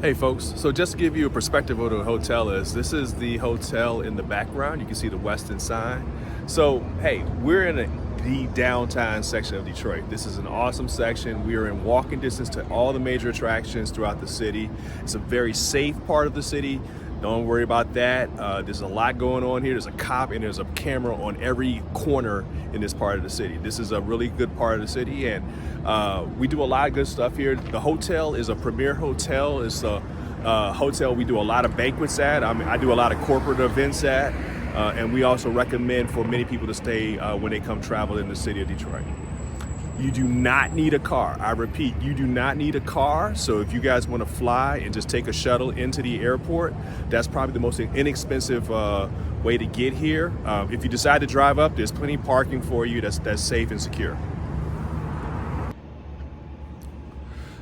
Hey folks, so just to give you a perspective of what a hotel is, this is the hotel in the background. You can see the Westin sign. So, hey, we're in the downtown section of Detroit. This is an awesome section. We are in walking distance to all the major attractions throughout the city. It's a very safe part of the city. Don't worry about that. There's a lot going on here. There's a cop and there's a camera on every corner in this part of the city. This is a really good part of the city, and we do a lot of good stuff here. The hotel is a premier hotel. It's a hotel we do a lot of banquets at. I do a lot of corporate events at, and we also recommend for many people to stay when they come travel in the city of Detroit. You do not need a car. I repeat, you do not need a car. So if you guys want to fly and just take a shuttle into the airport, that's probably the most inexpensive way to get here. If you decide to drive up, there's plenty of parking for you that's safe and secure.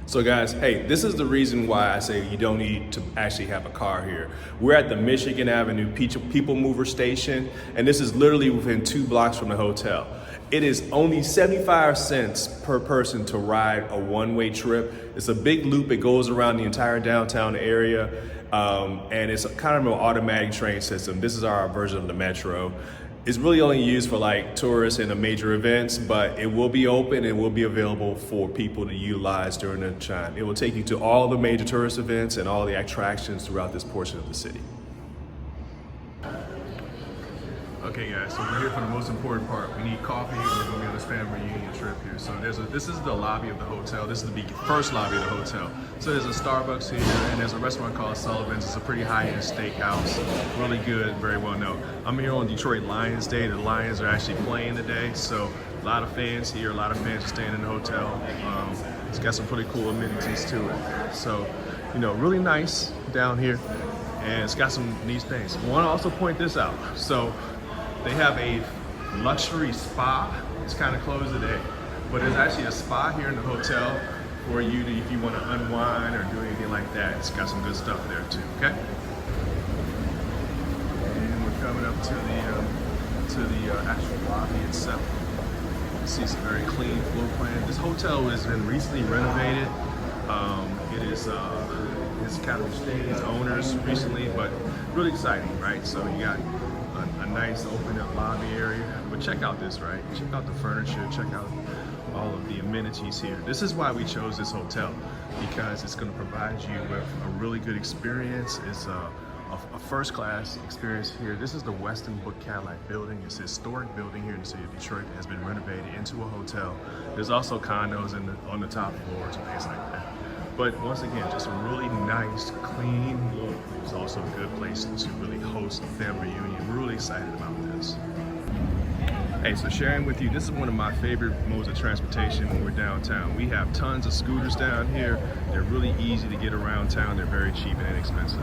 So guys, hey, this is the reason why I say you don't need to actually have a car here. We're at the Michigan Avenue People Mover Station, and this is literally within 2 blocks from the hotel. It is only 75 cents per person to ride a one-way trip. It's a big loop. It goes around the entire downtown area, and it's kind of an automatic train system. This is our version of the Metro. It's really only used for like tourists and major events, but it will be open and will be available for people to utilize during the time. It will take you to all the major tourist events and all the attractions throughout this portion of the city. Okay guys, so we're here for the most important part. We need coffee. We're gonna be on this family reunion trip here. So this is the lobby of the hotel. This is the first lobby of the hotel. So there's a Starbucks here, and there's a restaurant called Sullivan's. It's a pretty high-end steakhouse, really good, very well known. I'm here on Detroit Lions Day. The Lions are actually playing today, so a lot of fans here. A lot of fans are staying in the hotel. It's got some pretty cool amenities to it. So, you know, really nice down here, and it's got some neat things. I want to also point this out. So they have a luxury spa. It's kind of closed today, but there's actually a spa here in the hotel for you to, if you want to unwind or do anything like that. It's got some good stuff there too, okay? And we're coming up to the actual lobby itself. You see some very clean floor plan. This hotel has been recently renovated. It's kind of changed its owners recently, but really exciting, right? So you got a nice open up lobby area, but check out this, right? Check out the furniture, check out all of the amenities here. This is why we chose this hotel, because it's going to provide you with a really good experience. It's a first-class experience here. This is the Westin Book Cadillac building. It's a historic building here in the city of Detroit that has been renovated into a hotel. There's also condos on the top floors and things like that. But once again, just a really nice, clean look. It's also a good place to really host a family reunion. We're really excited about this. Hey, so sharing with you, this is one of my favorite modes of transportation when we're downtown. We have tons of scooters down here. They're really easy to get around town. They're very cheap and inexpensive.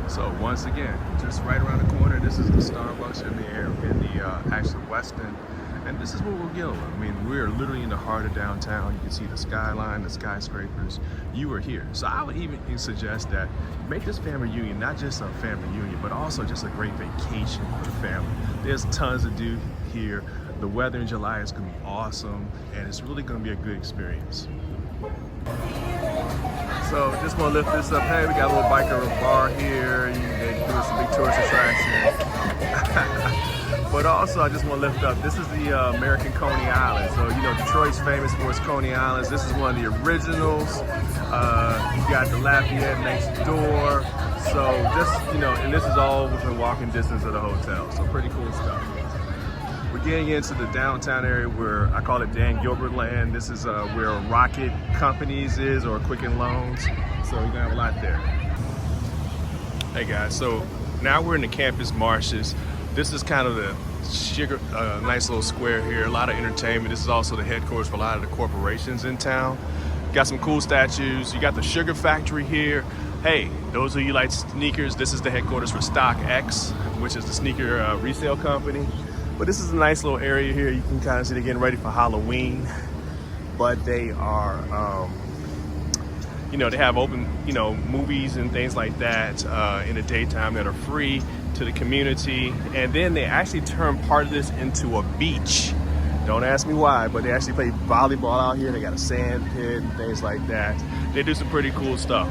So once again, just right around the corner, this is the Starbucks in the actual Westin. And this is what we're getting. I mean, we're literally in the heart of downtown. You can see the skyline, the skyscrapers. You are here. So I would even suggest that make this family reunion not just a family reunion, but also just a great vacation for the family. There's tons to do here. The weather in July is going to be awesome, and it's really going to be a good experience. So just want to lift this up. Hey, we got a little biker bar here. They're doing some big tourist attractions. But also, I just want to lift up, this is the American Coney Island. So, you know, Detroit's famous for its Coney Islands. This is one of the originals. You got the Lafayette next door. So just, you know, and this is all within walking distance of the hotel. So pretty cool stuff. We're getting into the downtown area where I call it Dan Gilbert land. This is where Rocket Companies is, or Quicken Loans. So you're gonna have a lot there. Hey guys, so now we're in the campus marshes. This is kind of the nice little square here, a lot of entertainment. This is also the headquarters for a lot of the corporations in town. Got some cool statues. You got the sugar factory here. Hey, those of you like sneakers, this is the headquarters for StockX, which is the sneaker resale company. But this is a nice little area here. You can kind of see they're getting ready for Halloween. But they are, you know, they have open, you know, movies and things like that in the daytime that are free to the community. And then they actually turn part of this into a beach. Don't ask me why, but they actually play volleyball out here. They got a sand pit and things like that. They do some pretty cool stuff.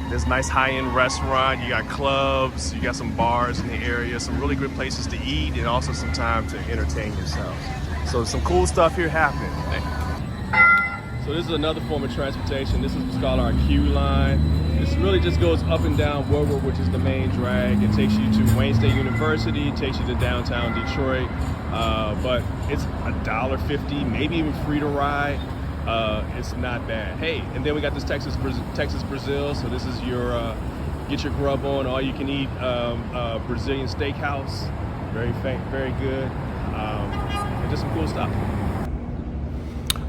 There's a nice high-end restaurant. You got clubs. You got some bars in the area. Some really good places to eat, and also some time to entertain yourself. So some cool stuff here happening. So this is another form of transportation. This is what's called our Q line. This really just goes up and down Woodward, which is the main drag. It takes you to Wayne State University, it takes you to downtown Detroit, but it's $1.50, maybe even free to ride. It's not bad. Hey, and then we got this Texas Brazil. So this is your get your grub on, all you can eat Brazilian steakhouse. Very good. And just some cool stuff.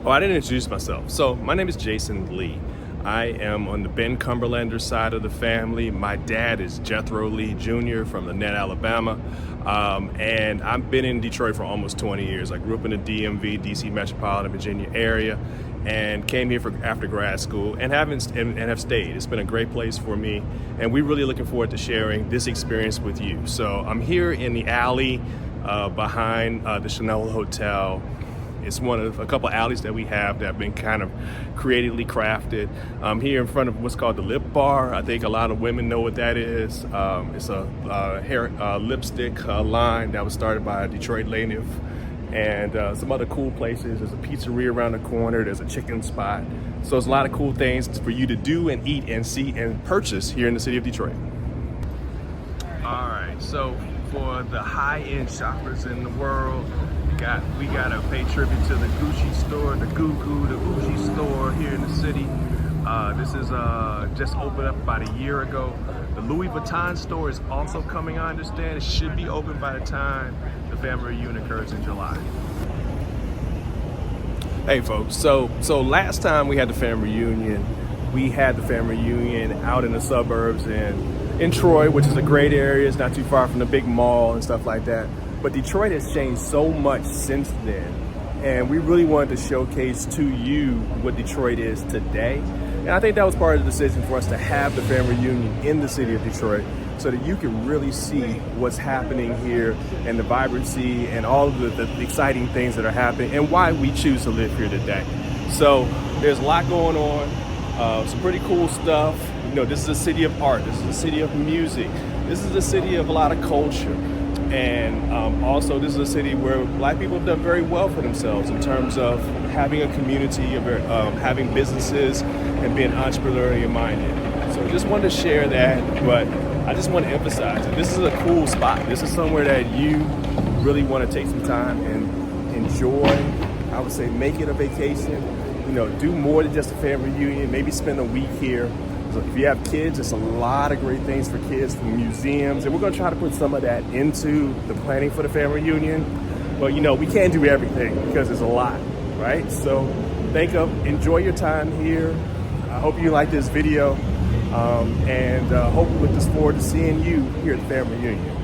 Oh, I didn't introduce myself. So my name is Jason Lee. I am on the Ben Cumberlander side of the family. My dad is Jethro Lee Jr. from Lynette, Alabama. And I've been in Detroit for almost 20 years. I grew up in the DMV, DC metropolitan Virginia area, and came here after grad school and have stayed. It's been a great place for me, and we're really looking forward to sharing this experience with you. So I'm here in the alley behind the Chanel Hotel. It's one of a couple alleys that we have that have been kind of creatively crafted. Here in front of what's called the Lip Bar. I think a lot of women know what that is. It's a hair lipstick line that was started by a Detroit native. And some other cool places. There's a pizzeria around the corner. There's a chicken spot. So there's a lot of cool things for you to do and eat and see and purchase here in the city of Detroit. All right, so for the high-end shoppers in the world, we gotta pay tribute to the Gucci store, the Gucci store here in the city. This is just opened up about a year ago. The Louis Vuitton store is also coming, I understand. It should be open by the time the family reunion occurs in July. Hey folks, so last time we had the family reunion, out in the suburbs in Troy, which is a great area. It's not too far from the big mall and stuff like that. But Detroit has changed so much since then, and we really wanted to showcase to you what Detroit is today. And I think that was part of the decision for us to have the family reunion in the city of Detroit, so that you can really see what's happening here and the vibrancy and all of the exciting things that are happening and why we choose to live here today. So there's a lot going on, some pretty cool stuff. You know, this is a city of art, this is a city of music, this is a city of a lot of culture. And also this is a city where Black people have done very well for themselves in terms of having a community, of having businesses and being entrepreneurially minded. So I just wanted to share that, but I just want to emphasize that this is a cool spot. This is somewhere that you really want to take some time and enjoy. I would say make it a vacation. You know, do more than just a family reunion. Maybe spend a week here. So if you have kids, there's a lot of great things for kids, from museums, and we're going to try to put some of that into the planning for the family reunion. But you know, we can't do everything because there's a lot, right? So enjoy your time here. I hope you like this video, and hope we look forward to seeing you here at the family reunion.